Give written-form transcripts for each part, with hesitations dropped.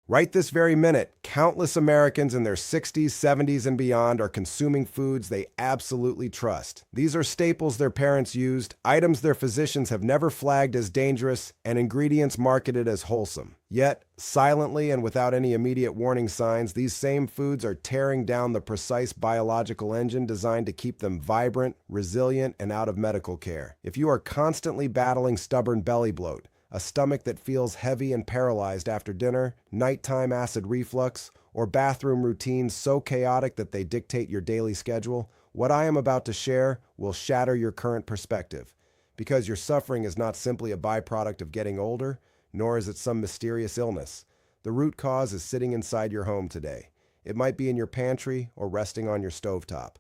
Right this very minute, countless Americans in their 60s, 70s, and beyond are consuming foods they absolutely trust. These are staples their parents used, items their physicians have never flagged as dangerous, and ingredients marketed as wholesome. Yet, silently and without any immediate warning signs, these same foods are tearing down the precise biological engine designed to keep them vibrant, resilient, and out of medical care. If you are constantly battling stubborn belly bloat, a stomach that feels heavy and paralyzed after dinner, nighttime acid reflux, or bathroom routines so chaotic that they dictate your daily schedule, what I am about to share will shatter your current perspective. Because your suffering is not simply a byproduct of getting older, nor is it some mysterious illness. The root cause is sitting inside your home today. It might be in your pantry or resting on your stovetop.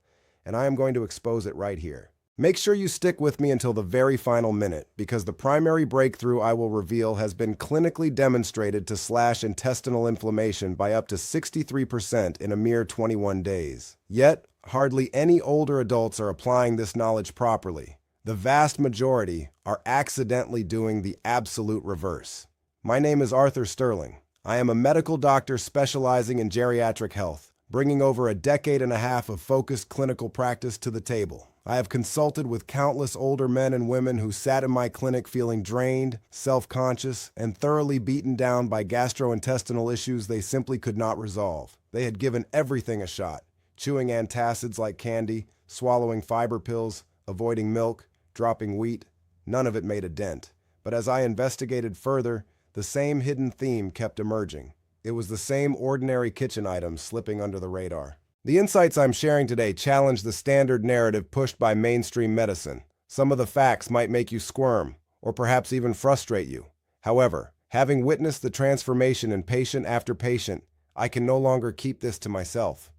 And I am going to expose it right here. Make sure you stick with me until the very final minute, because the primary breakthrough I will reveal has been clinically demonstrated to slash intestinal inflammation by up to 63% in a mere 21 days. Yet, hardly any older adults are applying this knowledge properly. The vast majority are accidentally doing the absolute reverse. My name is Arthur Sterling. I am a medical doctor specializing in geriatric health, bringing over a decade and a half of focused clinical practice to the table. I have consulted with countless older men and women who sat in my clinic feeling drained, self-conscious, and thoroughly beaten down by gastrointestinal issues they simply could not resolve. They had given everything a shot, chewing antacids like candy, swallowing fiber pills, avoiding milk, dropping wheat. None of it made a dent. But as I investigated further, the same hidden theme kept emerging. It was the same ordinary kitchen items slipping under the radar. The insights I'm sharing today challenge the standard narrative pushed by mainstream medicine. Some of the facts might make you squirm, or perhaps even frustrate you. However, having witnessed the transformation in patient after patient, I can no longer keep this to myself.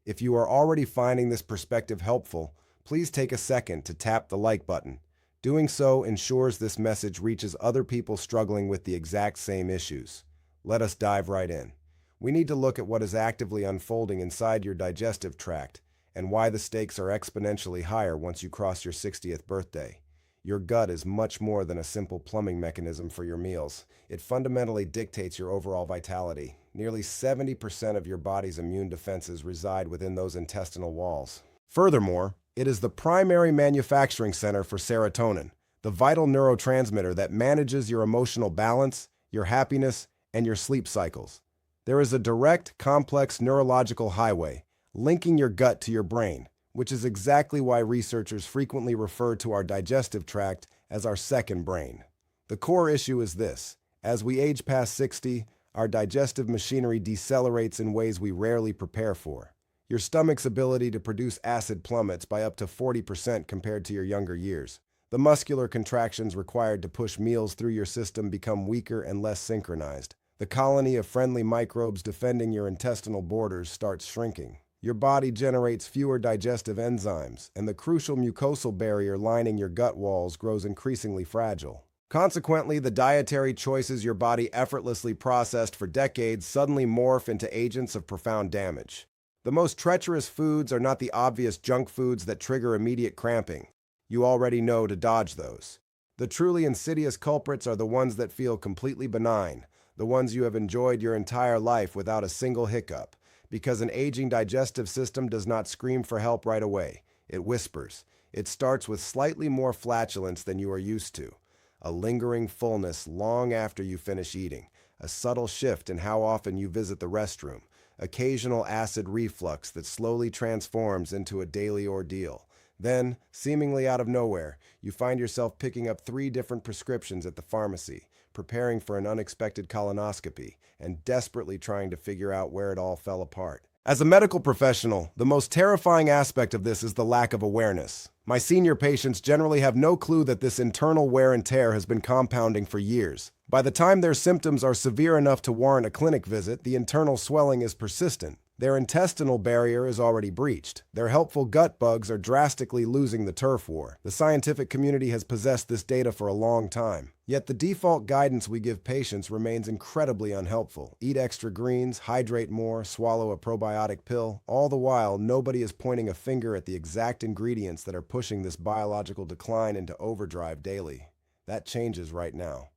If you are already finding this perspective helpful, please take a second to tap the like button. Doing so ensures this message reaches other people struggling with the exact same issues. Let us dive right in. We need to look at what is actively unfolding inside your digestive tract and why the stakes are exponentially higher once you cross your 60th birthday. Your gut is much more than a simple plumbing mechanism for your meals. It fundamentally dictates your overall vitality. Nearly 70% of your body's immune defenses reside within those intestinal walls. Furthermore, it is the primary manufacturing center for serotonin, the vital neurotransmitter that manages your emotional balance, your happiness, and your sleep cycles. There is a direct, complex neurological highway linking your gut to your brain, which is exactly why researchers frequently refer to our digestive tract as our second brain. The core issue is this: as we age past 60, our digestive machinery decelerates in ways we rarely prepare for. Your stomach's ability to produce acid plummets by up to 40% compared to your younger years. The muscular contractions required to push meals through your system become weaker and less synchronized. The colony of friendly microbes defending your intestinal borders starts shrinking. Your body generates fewer digestive enzymes, and the crucial mucosal barrier lining your gut walls grows increasingly fragile. Consequently, the dietary choices your body effortlessly processed for decades suddenly morph into agents of profound damage. The most treacherous foods are not the obvious junk foods that trigger immediate cramping. You already know to dodge those. The truly insidious culprits are the ones that feel completely benign, the ones you have enjoyed your entire life without a single hiccup, because an aging digestive system does not scream for help right away. It whispers. It starts with slightly more flatulence than you are used to, a lingering fullness long after you finish eating, a subtle shift in how often you visit the restroom, occasional acid reflux that slowly transforms into a daily ordeal. Then, seemingly out of nowhere, you find yourself picking up 3 different prescriptions at the pharmacy, preparing for an unexpected colonoscopy, and desperately trying to figure out where it all fell apart. As a medical professional, the most terrifying aspect of this is the lack of awareness. My senior patients generally have no clue that this internal wear and tear has been compounding for years. By the time their symptoms are severe enough to warrant a clinic visit, the internal swelling is persistent. Their intestinal barrier is already breached. Their helpful gut bugs are drastically losing the turf war. The scientific community has possessed this data for a long time. Yet the default guidance we give patients remains incredibly unhelpful. Eat extra greens, hydrate more, swallow a probiotic pill. All the while, nobody is pointing a finger at the exact ingredients that are pushing this biological decline into overdrive daily. That changes right now.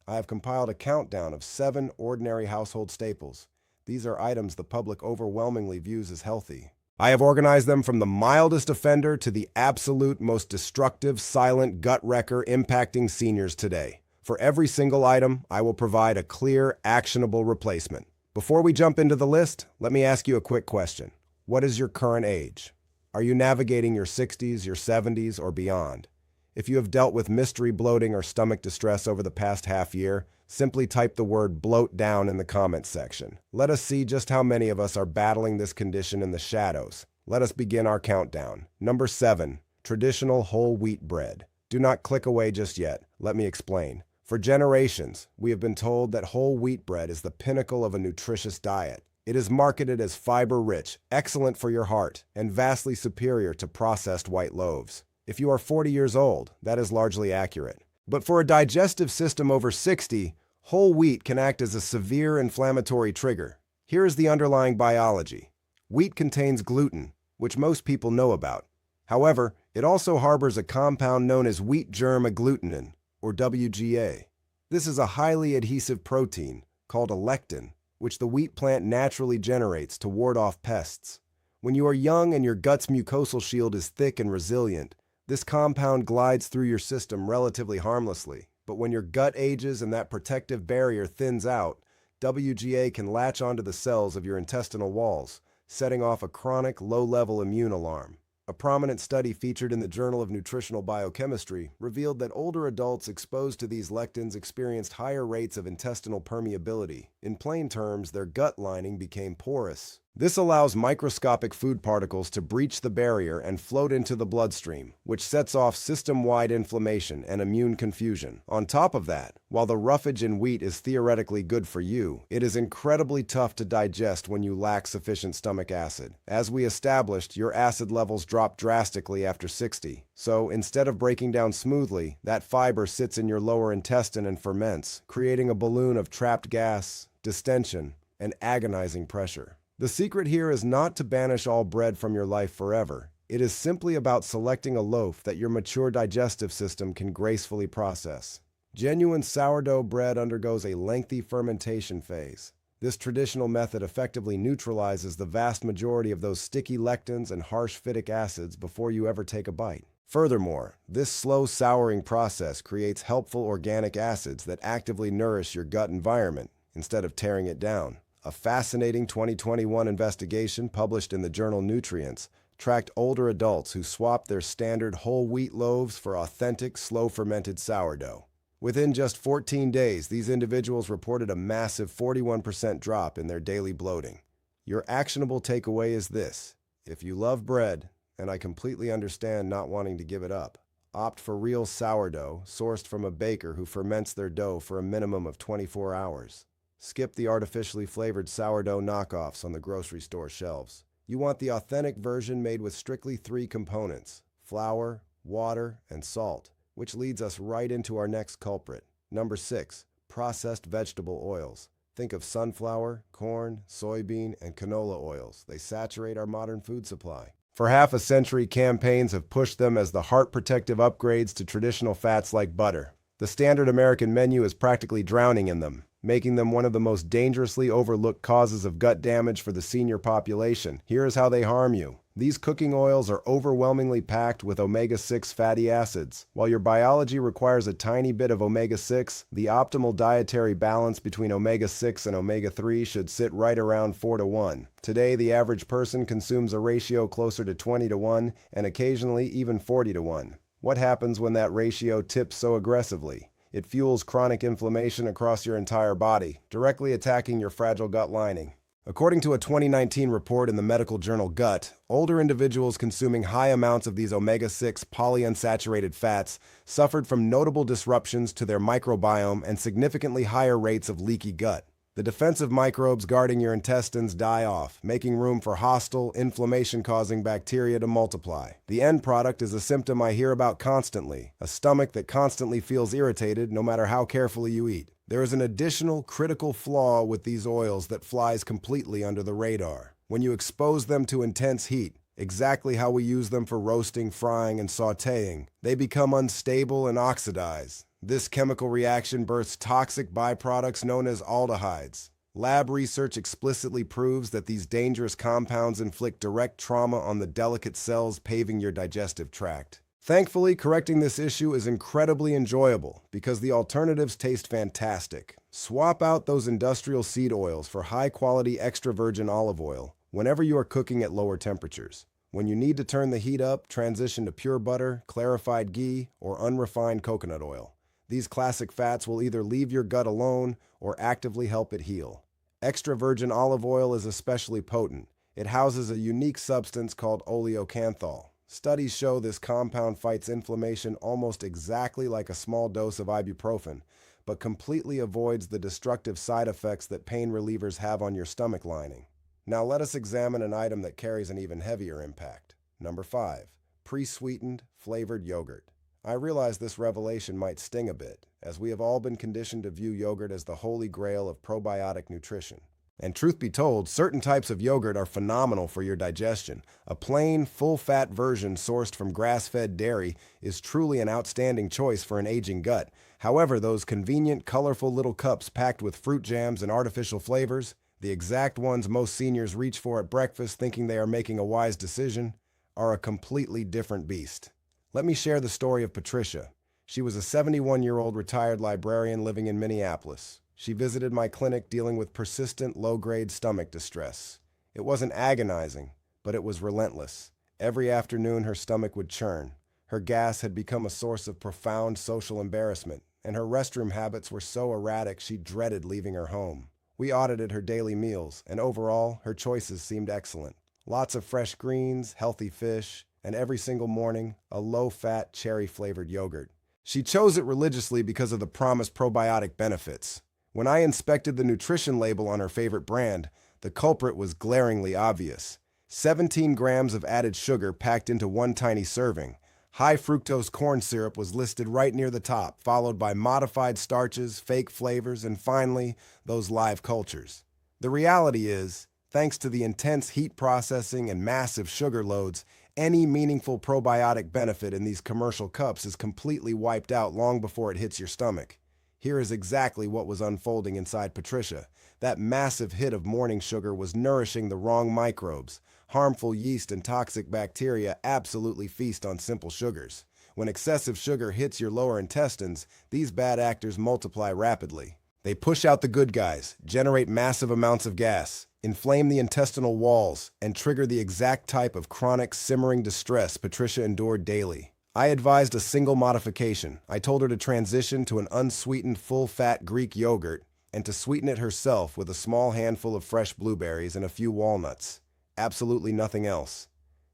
I have compiled a countdown of 7 ordinary household staples. These are items the public overwhelmingly views as healthy. I have organized them from the mildest offender to the absolute most destructive, silent gut wrecker impacting seniors today. For every single item, I will provide a clear, actionable replacement. Before we jump into the list, let me ask you a quick question. What is your current age? Are you navigating your 60s, your 70s, or beyond? If you have dealt with mystery bloating or stomach distress over the past half year, simply type the word bloat down in the comments section. Let us see just how many of us are battling this condition in the shadows. Let us begin our countdown. Number 7, traditional whole wheat bread. Do not click away just yet. Let me explain. For generations, we have been told that whole wheat bread is the pinnacle of a nutritious diet. It is marketed as fiber-rich, excellent for your heart, and vastly superior to processed white loaves. If you are 40 years old, that is largely accurate. But for a digestive system over 60, whole wheat can act as a severe inflammatory trigger. Here is the underlying biology. Wheat contains gluten, which most people know about. However, it also harbors a compound known as wheat germ agglutinin, or WGA. This is a highly adhesive protein, called a lectin, which the wheat plant naturally generates to ward off pests. When you are young and your gut's mucosal shield is thick and resilient, this compound glides through your system relatively harmlessly. But when your gut ages and that protective barrier thins out, WGA can latch onto the cells of your intestinal walls, setting off a chronic, low-level immune alarm. A prominent study featured in the Journal of Nutritional Biochemistry revealed that older adults exposed to these lectins experienced higher rates of intestinal permeability. In plain terms, their gut lining became porous. This allows microscopic food particles to breach the barrier and float into the bloodstream, which sets off system-wide inflammation and immune confusion. On top of that, while the roughage in wheat is theoretically good for you, it is incredibly tough to digest when you lack sufficient stomach acid. As we established, your acid levels drop drastically after 60. So, instead of breaking down smoothly, that fiber sits in your lower intestine and ferments, creating a balloon of trapped gas, distension, and agonizing pressure. The secret here is not to banish all bread from your life forever. It is simply about selecting a loaf that your mature digestive system can gracefully process. Genuine sourdough bread undergoes a lengthy fermentation phase. This traditional method effectively neutralizes the vast majority of those sticky lectins and harsh phytic acids before you ever take a bite. Furthermore, this slow souring process creates helpful organic acids that actively nourish your gut environment instead of tearing it down. A fascinating 2021 investigation published in the journal Nutrients tracked older adults who swapped their standard whole wheat loaves for authentic, slow-fermented sourdough. Within just 14 days, these individuals reported a massive 41% drop in their daily bloating. Your actionable takeaway is this: if you love bread, and I completely understand not wanting to give it up, opt for real sourdough sourced from a baker who ferments their dough for a minimum of 24 hours. Skip the artificially flavored sourdough knockoffs on the grocery store shelves. You want the authentic version made with strictly 3 components: flour, water, and salt, which leads us right into our next culprit. Number 6, processed vegetable oils. Think of sunflower, corn, soybean, and canola oils. They saturate our modern food supply. For half a century, campaigns have pushed them as the heart-protective upgrades to traditional fats like butter. The standard American menu is practically drowning in them, making them one of the most dangerously overlooked causes of gut damage for the senior population. Here is how they harm you. These cooking oils are overwhelmingly packed with omega-6 fatty acids. While your biology requires a tiny bit of omega-6, the optimal dietary balance between omega-6 and omega-3 should sit right around 4:1. Today, the average person consumes a ratio closer to 20:1 and occasionally even 40:1. What happens when that ratio tips so aggressively? It fuels chronic inflammation across your entire body, directly attacking your fragile gut lining. According to a 2019 report in the medical journal Gut, older individuals consuming high amounts of these omega-6 polyunsaturated fats suffered from notable disruptions to their microbiome and significantly higher rates of leaky gut. The defensive microbes guarding your intestines die off, making room for hostile, inflammation-causing bacteria to multiply. The end product is a symptom I hear about constantly: a stomach that constantly feels irritated no matter how carefully you eat. There is an additional critical flaw with these oils that flies completely under the radar. When you expose them to intense heat, exactly how we use them for roasting, frying, and sautéing, they become unstable and oxidize. This chemical reaction births toxic byproducts known as aldehydes. Lab research explicitly proves that these dangerous compounds inflict direct trauma on the delicate cells paving your digestive tract. Thankfully, correcting this issue is incredibly enjoyable because the alternatives taste fantastic. Swap out those industrial seed oils for high-quality extra virgin olive oil whenever you are cooking at lower temperatures. When you need to turn the heat up, transition to pure butter, clarified ghee, or unrefined coconut oil. These classic fats will either leave your gut alone or actively help it heal. Extra virgin olive oil is especially potent. It houses a unique substance called oleocanthal. Studies show this compound fights inflammation almost exactly like a small dose of ibuprofen, but completely avoids the destructive side effects that pain relievers have on your stomach lining. Now let us examine an item that carries an even heavier impact. Number 5. Pre-sweetened, flavored yogurt. I realize this revelation might sting a bit, as we have all been conditioned to view yogurt as the holy grail of probiotic nutrition. And truth be told, certain types of yogurt are phenomenal for your digestion. A plain, full-fat version sourced from grass-fed dairy is truly an outstanding choice for an aging gut. However, those convenient, colorful little cups packed with fruit jams and artificial flavors, the exact ones most seniors reach for at breakfast thinking they are making a wise decision, are a completely different beast. Let me share the story of Patricia. She was a 71-year-old retired librarian living in Minneapolis. She visited my clinic dealing with persistent low-grade stomach distress. It wasn't agonizing, but it was relentless. Every afternoon her stomach would churn. Her gas had become a source of profound social embarrassment, and her restroom habits were so erratic she dreaded leaving her home. We audited her daily meals, and overall, her choices seemed excellent. Lots of fresh greens, healthy fish, and every single morning, a low-fat, cherry-flavored yogurt. She chose it religiously because of the promised probiotic benefits. When I inspected the nutrition label on her favorite brand, the culprit was glaringly obvious. 17 grams of added sugar packed into one tiny serving. High fructose corn syrup was listed right near the top, followed by modified starches, fake flavors, and finally, those live cultures. The reality is, thanks to the intense heat processing and massive sugar loads, any meaningful probiotic benefit in these commercial cups is completely wiped out long before it hits your stomach. Here is exactly what was unfolding inside Patricia. That massive hit of morning sugar was nourishing the wrong microbes. Harmful yeast and toxic bacteria absolutely feast on simple sugars. When excessive sugar hits your lower intestines, these bad actors multiply rapidly. They push out the good guys, generate massive amounts of gas, inflame the intestinal walls, and trigger the exact type of chronic, simmering distress Patricia endured daily. I advised a single modification. I told her to transition to an unsweetened, full-fat Greek yogurt and to sweeten it herself with a small handful of fresh blueberries and a few walnuts. Absolutely nothing else.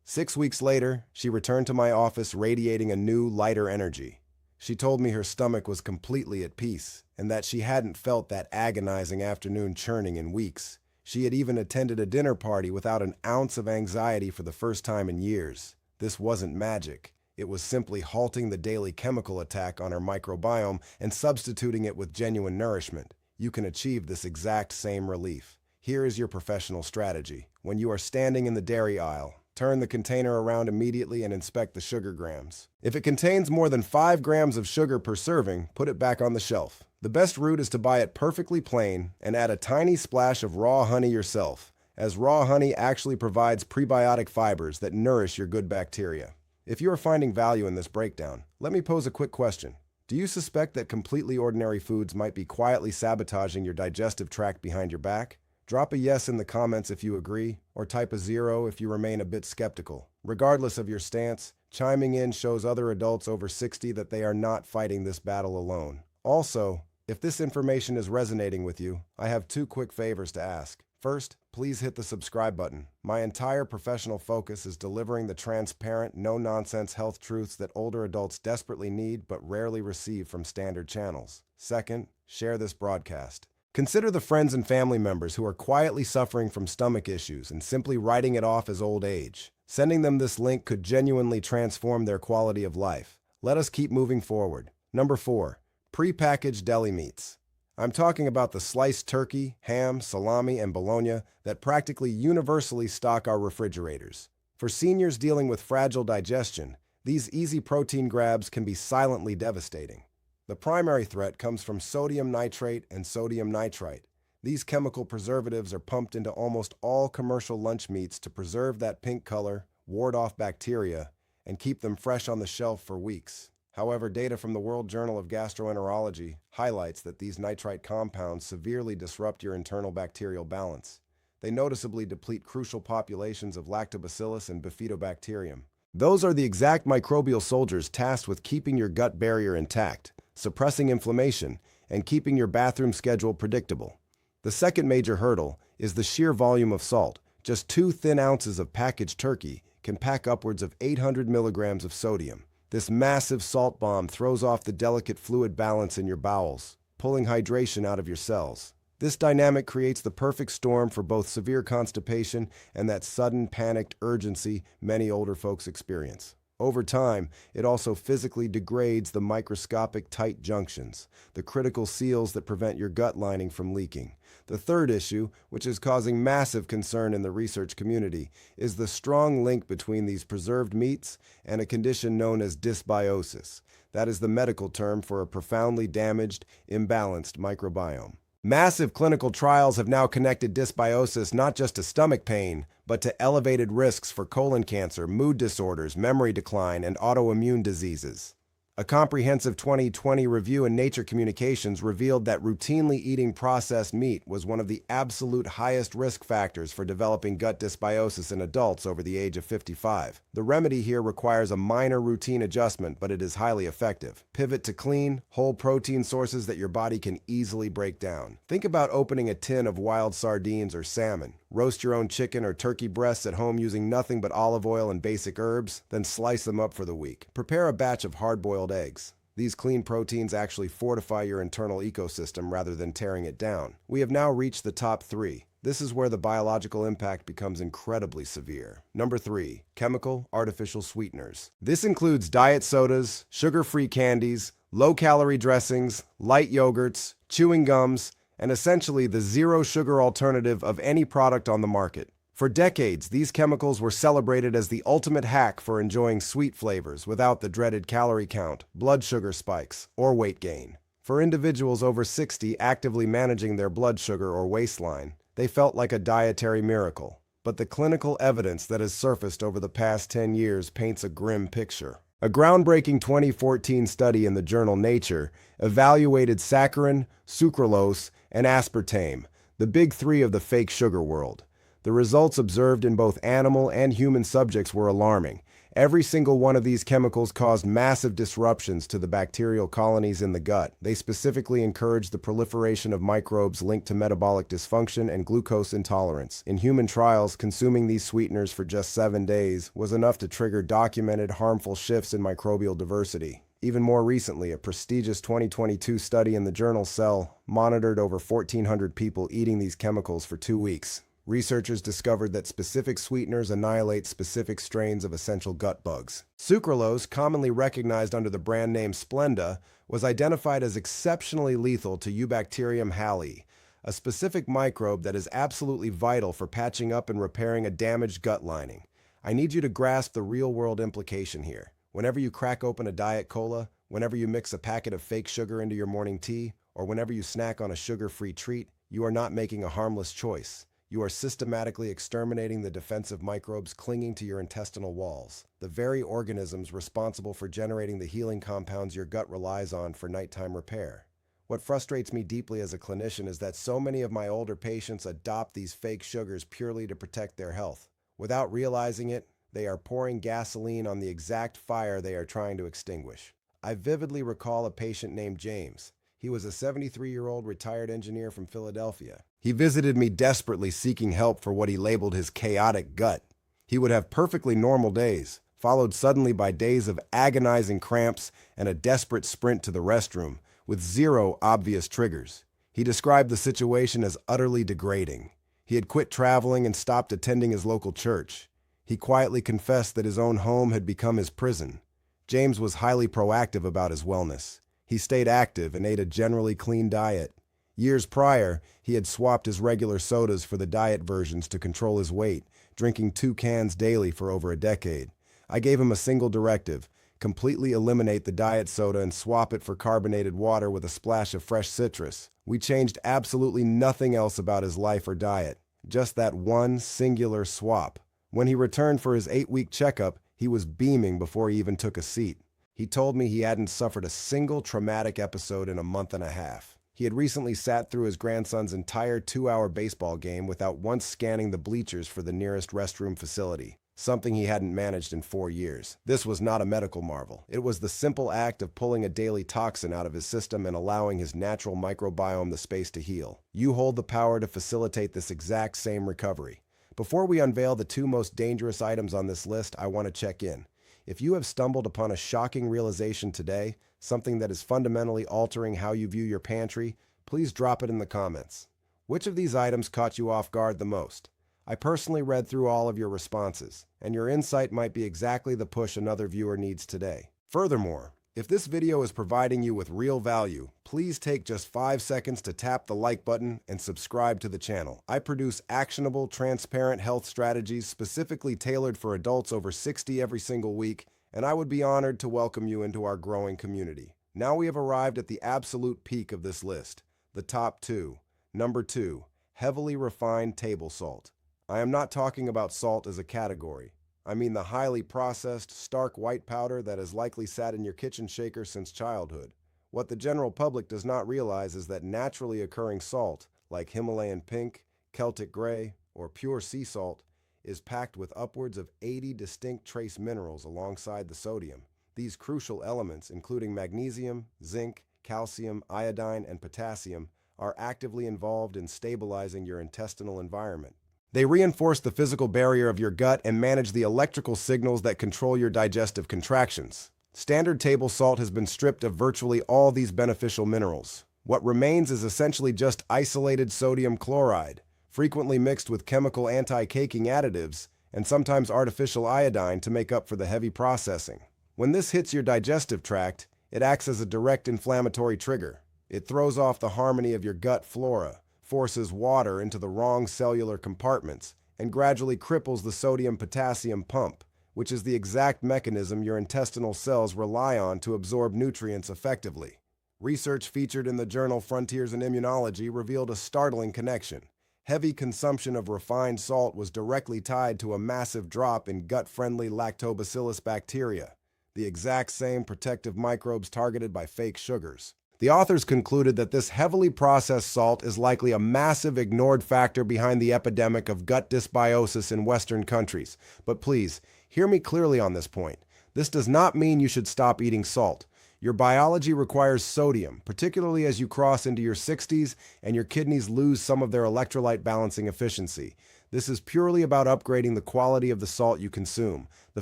6 weeks later, she returned to my office radiating a new, lighter energy. She told me her stomach was completely at peace and that she hadn't felt that agonizing afternoon churning in weeks. She had even attended a dinner party without an ounce of anxiety for the first time in years. This wasn't magic. It was simply halting the daily chemical attack on her microbiome and substituting it with genuine nourishment. You can achieve this exact same relief. Here is your professional strategy. When you are standing in the dairy aisle, turn the container around immediately and inspect the sugar grams. If it contains more than 5 grams of sugar per serving, put it back on the shelf. The best route is to buy it perfectly plain and add a tiny splash of raw honey yourself, as raw honey actually provides prebiotic fibers that nourish your good bacteria. If you are finding value in this breakdown, let me pose a quick question. Do you suspect that completely ordinary foods might be quietly sabotaging your digestive tract behind your back? Drop a yes in the comments if you agree, or type a 0 if you remain a bit skeptical. Regardless of your stance, chiming in shows other adults over 60 that they are not fighting this battle alone. Also, if this information is resonating with you, I have 2 quick favors to ask. First, please hit the subscribe button. My entire professional focus is delivering the transparent, no-nonsense health truths that older adults desperately need but rarely receive from standard channels. Second, share this broadcast. Consider the friends and family members who are quietly suffering from stomach issues and simply writing it off as old age. Sending them this link could genuinely transform their quality of life. Let us keep moving forward. Number 4. Prepackaged deli meats. I'm talking about the sliced turkey, ham, salami, and bologna that practically universally stock our refrigerators. For seniors dealing with fragile digestion, these easy protein grabs can be silently devastating. The primary threat comes from sodium nitrate and sodium nitrite. These chemical preservatives are pumped into almost all commercial lunch meats to preserve that pink color, ward off bacteria, and keep them fresh on the shelf for weeks. However, data from the World Journal of Gastroenterology highlights that these nitrite compounds severely disrupt your internal bacterial balance. They noticeably deplete crucial populations of lactobacillus and bifidobacterium. Those are the exact microbial soldiers tasked with keeping your gut barrier intact, suppressing inflammation, and keeping your bathroom schedule predictable. The second major hurdle is the sheer volume of salt. Just 2 thin ounces of packaged turkey can pack upwards of 800 milligrams of sodium. This massive salt bomb throws off the delicate fluid balance in your bowels, pulling hydration out of your cells. This dynamic creates the perfect storm for both severe constipation and that sudden panicked urgency many older folks experience. Over time, it also physically degrades the microscopic tight junctions, the critical seals that prevent your gut lining from leaking. The third issue, which is causing massive concern in the research community, is the strong link between these preserved meats and a condition known as dysbiosis. That is the medical term for a profoundly damaged, imbalanced microbiome. Massive clinical trials have now connected dysbiosis not just to stomach pain, but to elevated risks for colon cancer, mood disorders, memory decline, and autoimmune diseases. A comprehensive 2020 review in Nature Communications revealed that routinely eating processed meat was one of the absolute highest risk factors for developing gut dysbiosis in adults over the age of 55. The remedy here requires a minor routine adjustment, but it is highly effective. Pivot to clean, whole protein sources that your body can easily break down. Think about opening a tin of wild sardines or salmon. Roast your own chicken or turkey breasts at home using nothing but olive oil and basic herbs, then slice them up for the week. Prepare a batch of hard-boiled eggs. These clean proteins actually fortify your internal ecosystem rather than tearing it down. We have now reached the top 3. This is where the biological impact becomes incredibly severe. Number 3, chemical artificial sweeteners. This includes diet sodas, sugar-free candies, low-calorie dressings, light yogurts, chewing gums, and essentially the zero-sugar alternative of any product on the market. For decades, these chemicals were celebrated as the ultimate hack for enjoying sweet flavors without the dreaded calorie count, blood sugar spikes, or weight gain. For individuals over 60 actively managing their blood sugar or waistline, they felt like a dietary miracle. But the clinical evidence that has surfaced over the past 10 years paints a grim picture. A groundbreaking 2014 study in the journal Nature evaluated saccharin, sucralose, and aspartame, the big 3 of the fake sugar world. The results observed in both animal and human subjects were alarming. Every single one of these chemicals caused massive disruptions to the bacterial colonies in the gut. They specifically encouraged the proliferation of microbes linked to metabolic dysfunction and glucose intolerance. In human trials, consuming these sweeteners for just 7 days was enough to trigger documented harmful shifts in microbial diversity. Even more recently, a prestigious 2022 study in the journal Cell monitored over 1,400 people eating these chemicals for 2 weeks. Researchers discovered that specific sweeteners annihilate specific strains of essential gut bugs. Sucralose, commonly recognized under the brand name Splenda, was identified as exceptionally lethal to Eubacterium hallei, a specific microbe that is absolutely vital for patching up and repairing a damaged gut lining. I need you to grasp the real-world implication here. Whenever you crack open a Diet Cola, whenever you mix a packet of fake sugar into your morning tea, or whenever you snack on a sugar-free treat, you are not making a harmless choice. You are systematically exterminating the defensive microbes clinging to your intestinal walls, the very organisms responsible for generating the healing compounds your gut relies on for nighttime repair. What frustrates me deeply as a clinician is that so many of my older patients adopt these fake sugars purely to protect their health. Without realizing it, they are pouring gasoline on the exact fire they are trying to extinguish. I vividly recall a patient named James. He was a 73-year-old retired engineer from Philadelphia. He visited me desperately seeking help for what he labeled his chaotic gut. He would have perfectly normal days, followed suddenly by days of agonizing cramps and a desperate sprint to the restroom, with zero obvious triggers. He described the situation as utterly degrading. He had quit traveling and stopped attending his local church. He quietly confessed that his own home had become his prison. James was highly proactive about his wellness. He stayed active and ate a generally clean diet. Years prior, he had swapped his regular sodas for the diet versions to control his weight, drinking 2 cans daily for over a decade. I gave him a single directive: completely eliminate the diet soda and swap it for carbonated water with a splash of fresh citrus. We changed absolutely nothing else about his life or diet, just that one singular swap. When he returned for his 8-week checkup, he was beaming before he even took a seat. He told me he hadn't suffered a single traumatic episode in a month and a half. He had recently sat through his grandson's entire 2-hour baseball game without once scanning the bleachers for the nearest restroom facility, something he hadn't managed in 4 years. This was not a medical marvel. It was the simple act of pulling a daily toxin out of his system and allowing his natural microbiome the space to heal. You hold the power to facilitate this exact same recovery. Before we unveil the 2 most dangerous items on this list, I want to check in. If you have stumbled upon a shocking realization today, something that is fundamentally altering how you view your pantry, please drop it in the comments. Which of these items caught you off guard the most? I personally read through all of your responses, and your insight might be exactly the push another viewer needs today. Furthermore, if this video is providing you with real value, please take just 5 seconds to tap the like button and subscribe to the channel. I produce actionable, transparent health strategies specifically tailored for adults over 60 every single week, and I would be honored to welcome you into our growing community. Now we have arrived at the absolute peak of this list, the top 2. Number 2, heavily refined table salt. I am not talking about salt as a category. I mean the highly processed, stark white powder that has likely sat in your kitchen shaker since childhood. What the general public does not realize is that naturally occurring salt, like Himalayan pink, Celtic gray, or pure sea salt, is packed with upwards of 80 distinct trace minerals alongside the sodium. These crucial elements, including magnesium, zinc, calcium, iodine, and potassium, are actively involved in stabilizing your intestinal environment. They reinforce the physical barrier of your gut and manage the electrical signals that control your digestive contractions. Standard table salt has been stripped of virtually all these beneficial minerals. What remains is essentially just isolated sodium chloride, frequently mixed with chemical anti-caking additives and sometimes artificial iodine to make up for the heavy processing. When this hits your digestive tract, it acts as a direct inflammatory trigger. It throws off the harmony of your gut flora, forces water into the wrong cellular compartments, and gradually cripples the sodium-potassium pump, which is the exact mechanism your intestinal cells rely on to absorb nutrients effectively. Research featured in the journal Frontiers in Immunology revealed a startling connection. Heavy consumption of refined salt was directly tied to a massive drop in gut-friendly lactobacillus bacteria, the exact same protective microbes targeted by fake sugars. The authors concluded that this heavily processed salt is likely a massive ignored factor behind the epidemic of gut dysbiosis in Western countries. But please, hear me clearly on this point. This does not mean you should stop eating salt. Your biology requires sodium, particularly as you cross into your 60s and your kidneys lose some of their electrolyte balancing efficiency. This is purely about upgrading the quality of the salt you consume. The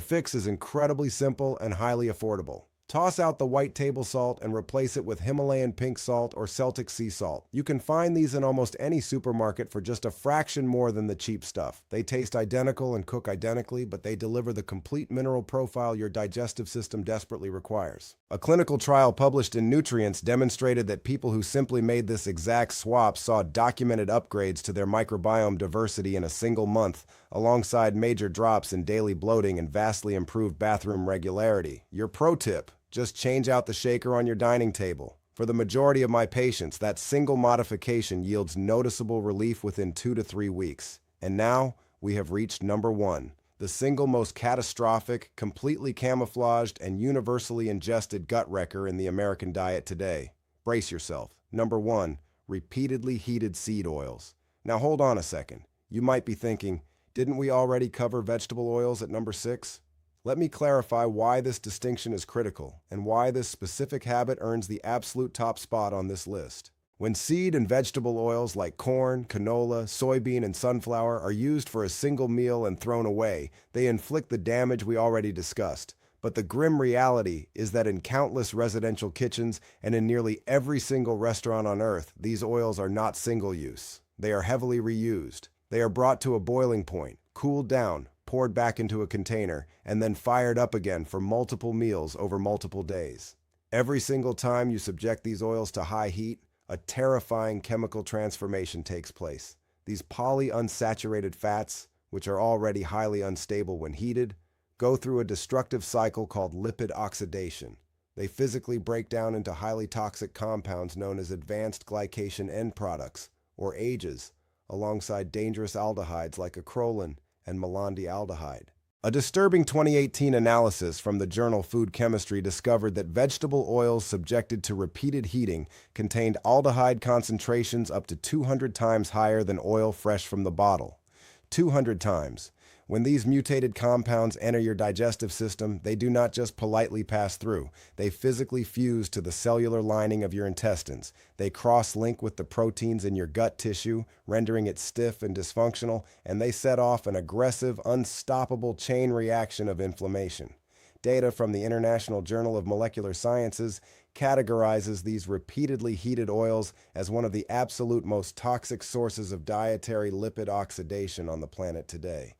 fix is incredibly simple and highly affordable. Toss out the white table salt and replace it with Himalayan pink salt or Celtic sea salt. You can find these in almost any supermarket for just a fraction more than the cheap stuff. They taste identical and cook identically, but they deliver the complete mineral profile your digestive system desperately requires. A clinical trial published in Nutrients demonstrated that people who simply made this exact swap saw documented upgrades to their microbiome diversity in a single month, alongside major drops in daily bloating and vastly improved bathroom regularity. Your pro tip: just change out the shaker on your dining table. For the majority of my patients, that single modification yields noticeable relief within 2 to 3 weeks. And now, we have reached number 1, the single most catastrophic, completely camouflaged, and universally ingested gut wrecker in the American diet today. Brace yourself. Number 1, repeatedly heated seed oils. Now hold on a second. You might be thinking, didn't we already cover vegetable oils at number 6? Let me clarify why this distinction is critical and why this specific habit earns the absolute top spot on this list. When seed and vegetable oils like corn, canola, soybean, and sunflower are used for a single meal and thrown away, they inflict the damage we already discussed. But the grim reality is that in countless residential kitchens and in nearly every single restaurant on Earth, these oils are not single-use. They are heavily reused. They are brought to a boiling point, cooled down, poured back into a container, and then fired up again for multiple meals over multiple days. Every single time you subject these oils to high heat, a terrifying chemical transformation takes place. These polyunsaturated fats, which are already highly unstable when heated, go through a destructive cycle called lipid oxidation. They physically break down into highly toxic compounds known as advanced glycation end products, or AGEs, alongside dangerous aldehydes like acrolein and melandialdehyde. A disturbing 2018 analysis from the journal Food Chemistry discovered that vegetable oils subjected to repeated heating contained aldehyde concentrations up to 200 times higher than oil fresh from the bottle. 200 times. When these mutated compounds enter your digestive system, they do not just politely pass through. They physically fuse to the cellular lining of your intestines. They cross-link with the proteins in your gut tissue, rendering it stiff and dysfunctional, and they set off an aggressive, unstoppable chain reaction of inflammation. Data from the International Journal of Molecular Sciences categorizes these repeatedly heated oils as one of the absolute most toxic sources of dietary lipid oxidation on the planet today.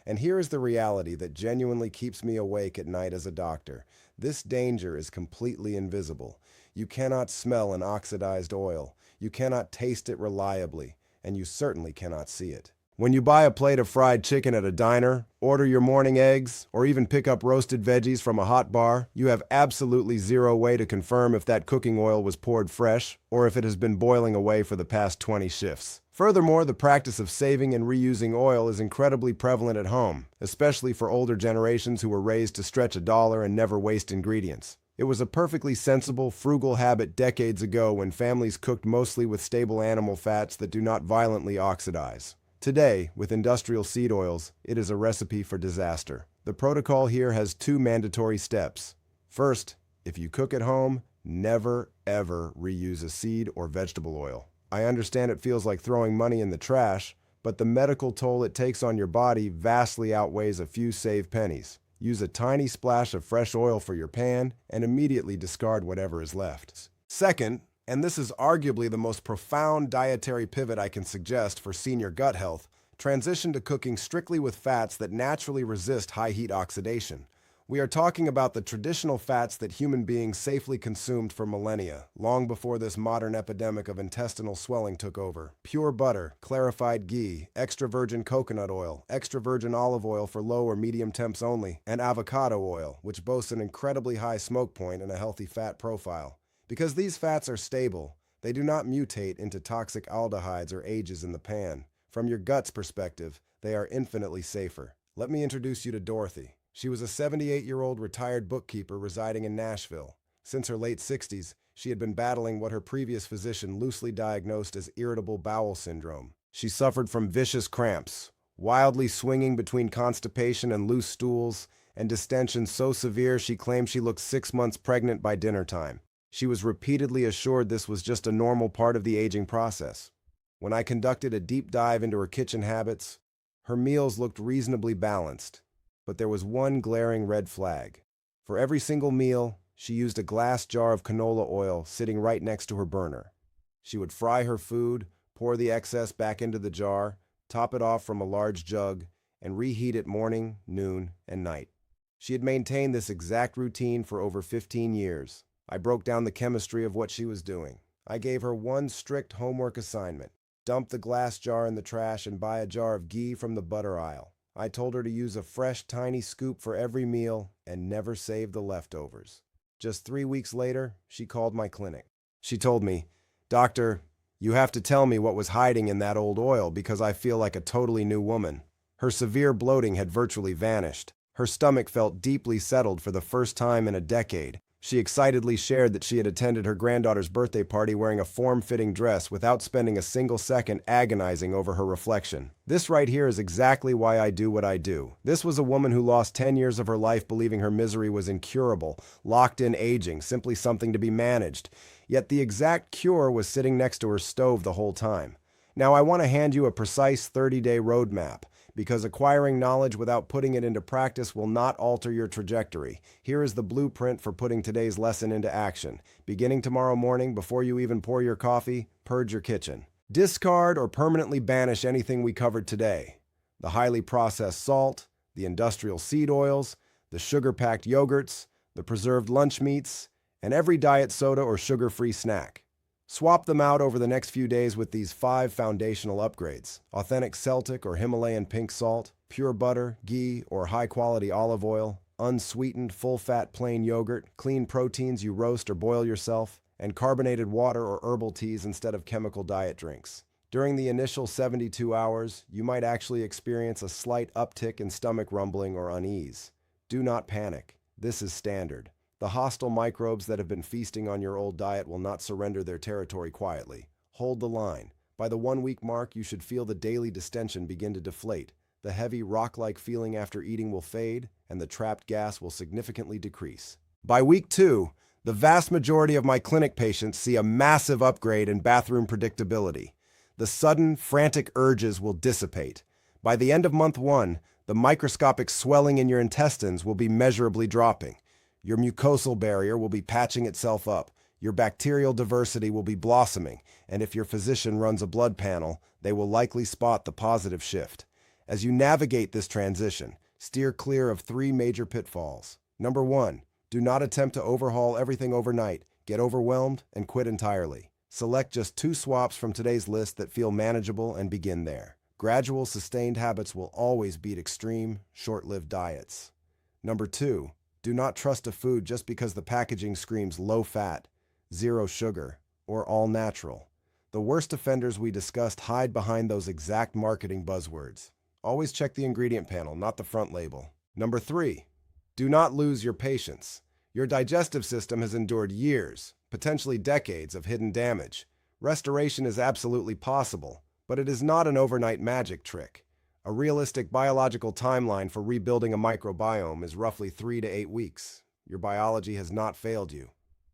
And here is the reality that genuinely keeps me awake at night as a doctor. This danger is completely invisible. You cannot smell an oxidized oil. You cannot taste it reliably, and you certainly cannot see it. When you buy a plate of fried chicken at a diner, order your morning eggs, or even pick up roasted veggies from a hot bar, you have absolutely zero way to confirm if that cooking oil was poured fresh or if it has been boiling away for the past 20 shifts. Furthermore, the practice of saving and reusing oil is incredibly prevalent at home, especially for older generations who were raised to stretch a dollar and never waste ingredients. It was a perfectly sensible, frugal habit decades ago when families cooked mostly with stable animal fats that do not violently oxidize. Today, with industrial seed oils, it is a recipe for disaster. The protocol here has 2 mandatory steps. First, if you cook at home, never ever reuse a seed or vegetable oil. I understand it feels like throwing money in the trash, but the medical toll it takes on your body vastly outweighs a few saved pennies. Use a tiny splash of fresh oil for your pan and immediately discard whatever is left. Second, and this is arguably the most profound dietary pivot I can suggest for senior gut health, transition to cooking strictly with fats that naturally resist high heat oxidation. We are talking about the traditional fats that human beings safely consumed for millennia, long before this modern epidemic of intestinal swelling took over. Pure butter, clarified ghee, extra virgin coconut oil, extra virgin olive oil for low or medium temps only, and avocado oil, which boasts an incredibly high smoke point and a healthy fat profile. Because these fats are stable, they do not mutate into toxic aldehydes or AGEs in the pan. From your gut's perspective, they are infinitely safer. Let me introduce you to Dorothy. She was a 78-year-old retired bookkeeper residing in Nashville. Since her late 60s, she had been battling what her previous physician loosely diagnosed as irritable bowel syndrome. She suffered from vicious cramps, wildly swinging between constipation and loose stools, and distension so severe she claimed she looked 6 months pregnant by dinner time. She was repeatedly assured this was just a normal part of the aging process. When I conducted a deep dive into her kitchen habits, her meals looked reasonably balanced. But there was one glaring red flag. For every single meal, she used a glass jar of canola oil sitting right next to her burner. She would fry her food, pour the excess back into the jar, top it off from a large jug, and reheat it morning, noon, and night. She had maintained this exact routine for over 15 years. I broke down the chemistry of what she was doing. I gave her one strict homework assignment: dump the glass jar in the trash and buy a jar of ghee from the butter aisle. I told her to use a fresh, tiny scoop for every meal and never save the leftovers. Just 3 weeks later, she called my clinic. She told me, "Doctor, you have to tell me what was hiding in that old oil because I feel like a totally new woman." Her severe bloating had virtually vanished. Her stomach felt deeply settled for the first time in a decade. She excitedly shared that she had attended her granddaughter's birthday party wearing a form-fitting dress without spending a single second agonizing over her reflection. This right here is exactly why I do what I do. This was a woman who lost 10 years of her life believing her misery was incurable, locked in aging, simply something to be managed. Yet the exact cure was sitting next to her stove the whole time. Now I want to hand you a precise 30-day roadmap, because acquiring knowledge without putting it into practice will not alter your trajectory. Here is the blueprint for putting today's lesson into action. Beginning tomorrow morning, before you even pour your coffee, purge your kitchen. Discard or permanently banish anything we covered today: the highly processed salt, the industrial seed oils, the sugar-packed yogurts, the preserved lunch meats, and every diet soda or sugar-free snack. Swap them out over the next few days with these 5 foundational upgrades: authentic Celtic or Himalayan pink salt, Pure butter, ghee, or high-quality olive oil, unsweetened, full-fat plain yogurt, clean proteins you roast or boil yourself, and carbonated water or herbal teas instead of chemical diet drinks. During the initial 72 hours, you might actually experience a slight uptick in stomach rumbling or unease. Do not panic. This is standard. The hostile microbes that have been feasting on your old diet will not surrender their territory quietly. Hold the line. By the 1-week mark, you should feel the daily distension begin to deflate. The heavy, rock-like feeling after eating will fade, and the trapped gas will significantly decrease. By week 2, the vast majority of my clinic patients see a massive upgrade in bathroom predictability. The sudden, frantic urges will dissipate. By the end of month 1, the microscopic swelling in your intestines will be measurably dropping. Your mucosal barrier will be patching itself up. Your bacterial diversity will be blossoming, and if your physician runs a blood panel, they will likely spot the positive shift. As you navigate this transition, steer clear of 3 major pitfalls. Number 1, do not attempt to overhaul everything overnight. Get overwhelmed and quit entirely. Select just 2 swaps from today's list that feel manageable and begin there. Gradual, sustained habits will always beat extreme, short-lived diets. Number 2, do not trust a food just because the packaging screams low fat, zero sugar, or all natural. The worst offenders we discussed hide behind those exact marketing buzzwords. Always check the ingredient panel, not the front label. Number 3, do not lose your patience. Your digestive system has endured years, potentially decades of hidden damage. Restoration is absolutely possible, but it is not an overnight magic trick. A realistic biological timeline for rebuilding a microbiome is roughly 3 to 8 weeks. Your biology has not failed you.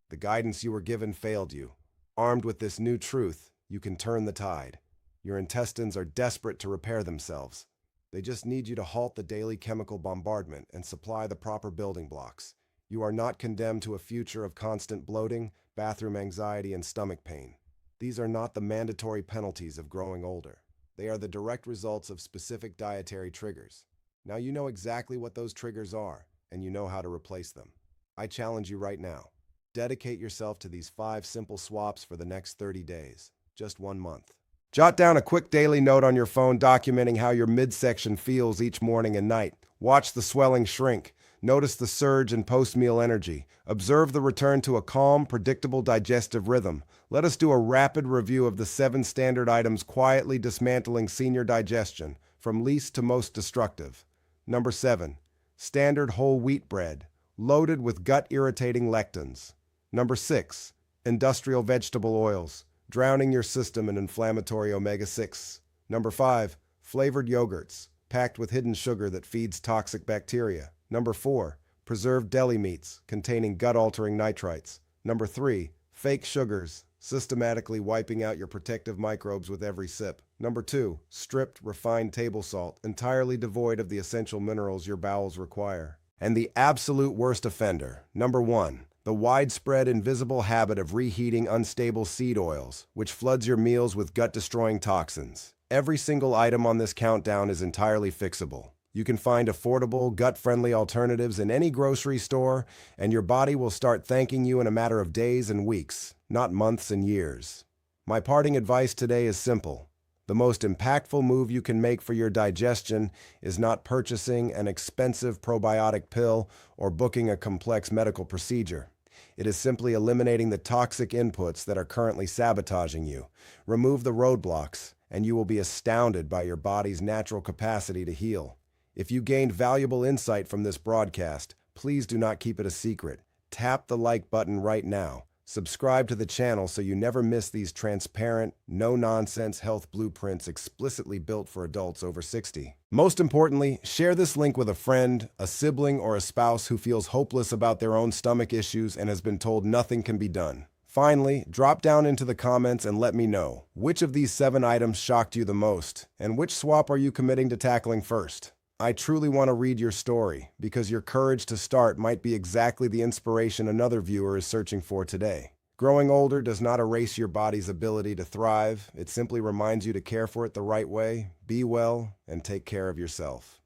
The guidance you were given failed you. Armed with this new truth, you can turn the tide. Your intestines are desperate to repair themselves. They just need you to halt the daily chemical bombardment and supply the proper building blocks. You are not condemned to a future of constant bloating, bathroom anxiety, and stomach pain. These are not the mandatory penalties of growing older. They are the direct results of specific dietary triggers. Now you know exactly what those triggers are, and you know how to replace them. I challenge you right now. Dedicate yourself to these 5 simple swaps for the next 30 days, just 1 month. Jot down a quick daily note on your phone documenting how your midsection feels each morning and night. Watch the swelling shrink. Notice the surge in post-meal energy. Observe the return to a calm, predictable digestive rhythm. Let us do a rapid review of the 7 standard items quietly dismantling senior digestion, from least to most destructive. Number 7, standard whole wheat bread, loaded with gut-irritating lectins. Number 6, industrial vegetable oils, drowning your system in inflammatory omega-6. Number 5, flavored yogurts, packed with hidden sugar that feeds toxic bacteria. Number 4, preserved deli meats containing gut-altering nitrites. Number 3, fake sugars, systematically wiping out your protective microbes with every sip. Number 2, stripped, refined table salt, entirely devoid of the essential minerals your bowels require. And the absolute worst offender, number 1, the widespread invisible habit of reheating unstable seed oils, which floods your meals with gut-destroying toxins. Every single item on this countdown is entirely fixable. You can find affordable, gut-friendly alternatives in any grocery store, and your body will start thanking you in a matter of days and weeks, not months and years. My parting advice today is simple. The most impactful move you can make for your digestion is not purchasing an expensive probiotic pill or booking a complex medical procedure. It is simply eliminating the toxic inputs that are currently sabotaging you. Remove the roadblocks, and you will be astounded by your body's natural capacity to heal. If you gained valuable insight from this broadcast, please do not keep it a secret. Tap the like button right now. Subscribe to the channel so you never miss these transparent, no-nonsense health blueprints explicitly built for adults over 60. Most importantly, share this link with a friend, a sibling, or a spouse who feels hopeless about their own stomach issues and has been told nothing can be done. Finally, drop down into the comments and let me know, which of these 7 items shocked you the most, and which swap are you committing to tackling first? I truly want to read your story, because your courage to start might be exactly the inspiration another viewer is searching for today. Growing older does not erase your body's ability to thrive. It simply reminds you to care for it the right way, be well, and take care of yourself.